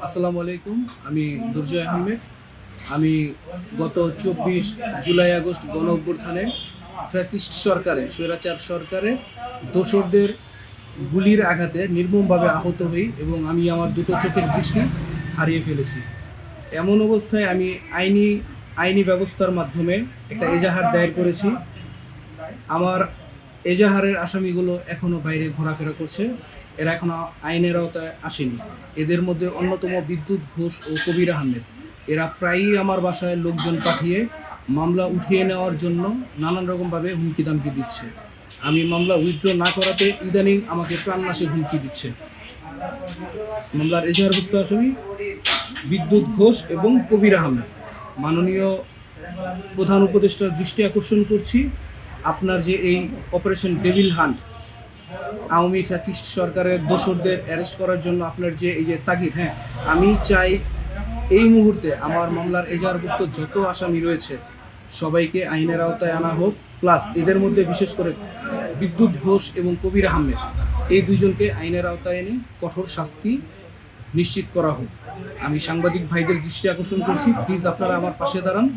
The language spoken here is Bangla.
আসসালামু আলাইকুম। আমি দুর্জয় আহমেদ। আমি গত 24 জুলাই আগস্ট গণ অভ্যুত্থানে ফ্যাসিস্ট সরকারে স্বৈরাচার সরকারে দোসরদের গুলির আঘাতে নির্মমভাবে আহত হই এবং আমি আমার দুটো চোখের দৃষ্টি হারিয়ে ফেলেছি। এমন অবস্থায় আমি আইনি ব্যবস্থার মাধ্যমে একটা এজাহার দায়ের করেছি। আমার এজাহারের আসামিগুলো এখনও বাইরে ঘোরাফেরা করছে। এরা এখনও আইনের আওতায় আসেনি। এদের মধ্যে অন্যতম বিদ্যুৎ ঘোষ ও কবির আহমেদ। এরা প্রায়ই আমার বাসায় লোকজন পাঠিয়ে মামলা উঠিয়ে নেওয়ার জন্য নানান রকমভাবে হুমকি দামকি দিচ্ছে। আমি মামলা উইথড্র না করাতে ইদানিং আমাকে প্রাণনাশে হুমকি দিচ্ছে। মামলার এজাহারভুক্ত আসামি বিদ্যুৎ ঘোষ এবং কবির আহমেদ। মাননীয় প্রধান উপদেষ্টার দৃষ্টি আকর্ষণ করছি, আপনার যে এই operation devil hunt, Awami fascist সরকারের দোসরদের অ্যারেস্ট করার জন্য আপনার যে এই যে তাগিদ, আমি চাই এই মুহূর্তে আমার মামলার এজাহারভুক্ত যত আসামি রয়েছে সবাইকে আইনের আওতায় আনা হোক। প্লাস এদের মধ্যে বিশেষ করে বিদ্যুৎ ঘোষ এবং কবির আহমেদ, এই দুজনকে আইনের আওতায় এনে কঠোর শাস্তি নিশ্চিত করা হোক। আমি সাংবাদিক ভাইদের দৃষ্টি আকর্ষণ করছি, প্লিজ আপনারা আমার পাশে দাঁড়ান।